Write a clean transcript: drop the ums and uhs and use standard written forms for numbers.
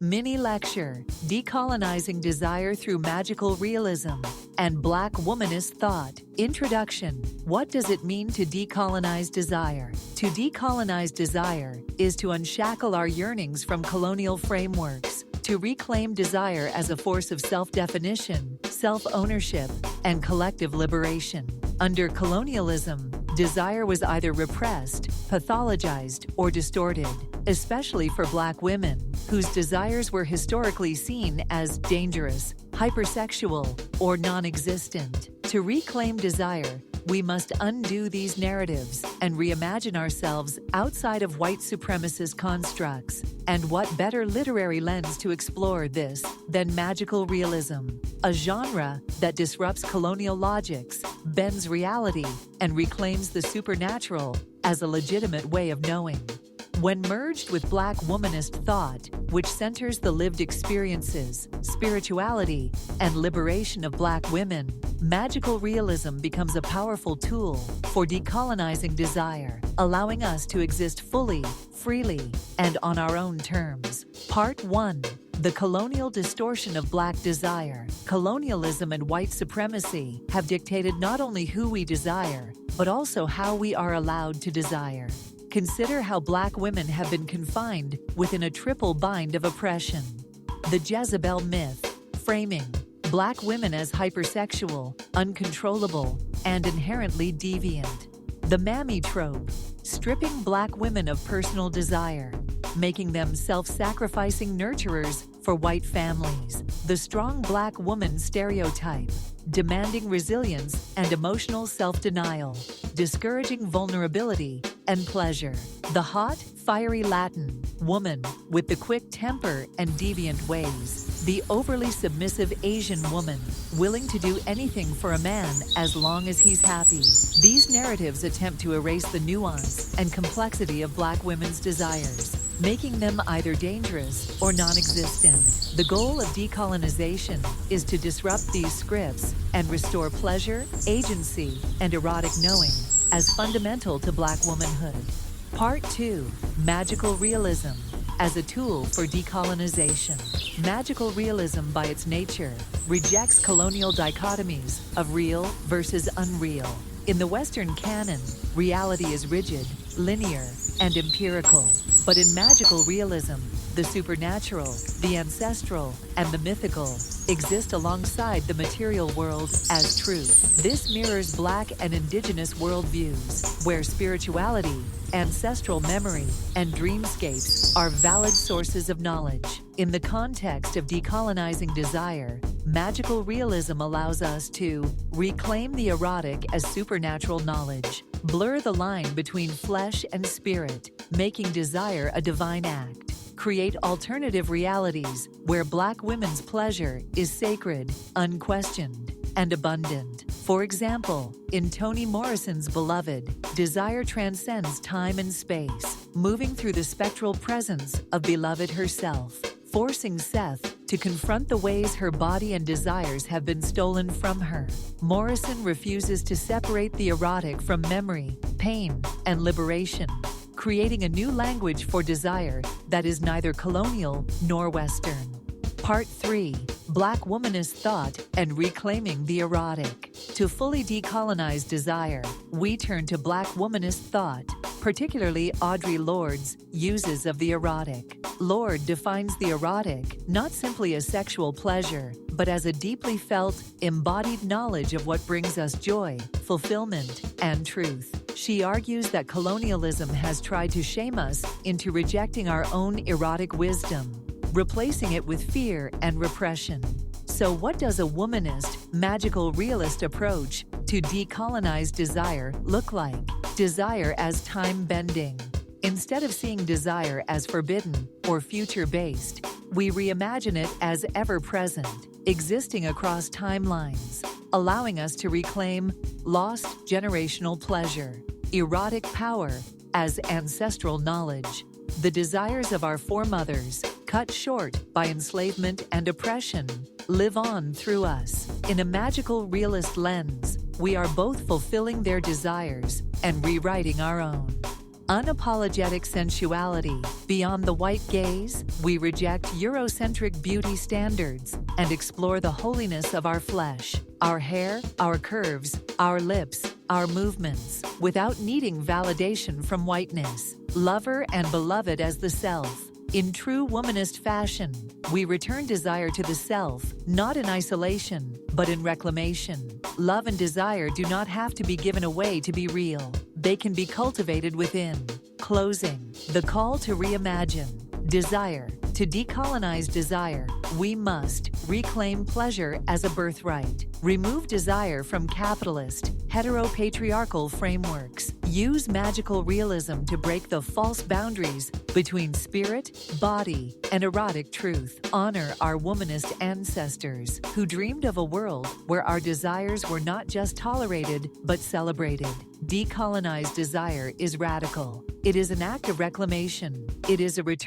Mini lecture, Decolonizing Desire Through Magical Realism and Black Womanist Thought. Introduction. What does it mean to decolonize desire? To decolonize desire is to unshackle our yearnings from colonial frameworks, to reclaim desire as a force of self-definition, self-ownership, and collective liberation. Under colonialism, desire was either repressed, pathologized, or distorted, especially for Black women, whose desires were historically seen as dangerous, hypersexual, or non-existent. To reclaim desire, we must undo these narratives and reimagine ourselves outside of white supremacist constructs. And what better literary lens to explore this than magical realism, a genre that disrupts colonial logics, bends reality, and reclaims the supernatural as a legitimate way of knowing. When merged with Black womanist thought, which centers the lived experiences, spirituality, and liberation of Black women, magical realism becomes a powerful tool for decolonizing desire, allowing us to exist fully, freely, and on our own terms. Part 1. The colonial distortion of Black desire. Colonialism and white supremacy have dictated not only who we desire, but also how we are allowed to desire. Consider how Black women have been confined within a triple bind of oppression. The Jezebel myth, framing Black women as hypersexual, uncontrollable, and inherently deviant. The mammy trope, stripping Black women of personal desire, making them self-sacrificing nurturers for white families. The strong Black woman stereotype, demanding resilience and emotional self-denial, discouraging vulnerability and pleasure. The hot, fiery Latin woman with the quick temper and deviant ways. The overly submissive Asian woman, willing to do anything for a man as long as he's happy. These narratives attempt to erase the nuance and complexity of Black women's desires, making them either dangerous or non-existent. The goal of decolonization is to disrupt these scripts and restore pleasure, agency, and erotic knowing as fundamental to Black womanhood. Part 2. Magical Realism as a tool for decolonization. Magical realism, by its nature, rejects colonial dichotomies of real versus unreal. In the Western canon, reality is rigid, linear, and empirical. But in magical realism, the supernatural, the ancestral, and the mythical exist alongside the material world as truth. This mirrors Black and Indigenous worldviews, where spirituality, ancestral memory, and dreamscapes are valid sources of knowledge. In the context of decolonizing desire, magical realism allows us to reclaim the erotic as supernatural knowledge, blur the line between flesh and spirit, making desire a divine act, create alternative realities where Black women's pleasure is sacred, unquestioned, and abundant. For example, in Toni Morrison's Beloved, desire transcends time and space, moving through the spectral presence of Beloved herself, forcing Seth to confront the ways her body and desires have been stolen from her. Morrison refuses to separate the erotic from memory, pain, and liberation, creating a new language for desire that is neither colonial nor Western. Part 3. Black womanist thought and reclaiming the erotic. To fully decolonize desire, we turn to Black womanist thought, particularly Audre Lord's uses of the erotic. Lord defines the erotic not simply as sexual pleasure, but as a deeply felt, embodied knowledge of what brings us joy, fulfillment, and truth. She argues that colonialism has tried to shame us into rejecting our own erotic wisdom, replacing it with fear and repression. So what does a womanist, magical realist approach to decolonize desire look like? Desire as time-bending. Instead of seeing desire as forbidden or future-based, we reimagine it as ever-present, existing across timelines, allowing us to reclaim lost generational pleasure, erotic power as ancestral knowledge. The desires of our foremothers, cut short by enslavement and oppression, live on through us. In a magical realist lens, we are both fulfilling their desires and rewriting our own. Unapologetic sensuality. Beyond the white gaze, we reject Eurocentric beauty standards and explore the holiness of our flesh, our hair, our curves, our lips, our movements, without needing validation from whiteness. Lover and beloved as the self. In true womanist fashion, we return desire to the self, not in isolation, but in reclamation. Love and desire do not have to be given away to be real. They can be cultivated within. Closing. The call to reimagine. Desire. To decolonize desire, we must reclaim pleasure as a birthright. Remove desire from capitalist, heteropatriarchal frameworks. Use magical realism to break the false boundaries between spirit, body, and erotic truth. Honor our womanist ancestors who dreamed of a world where our desires were not just tolerated, but celebrated. Decolonized desire is radical. It is an act of reclamation. It is a return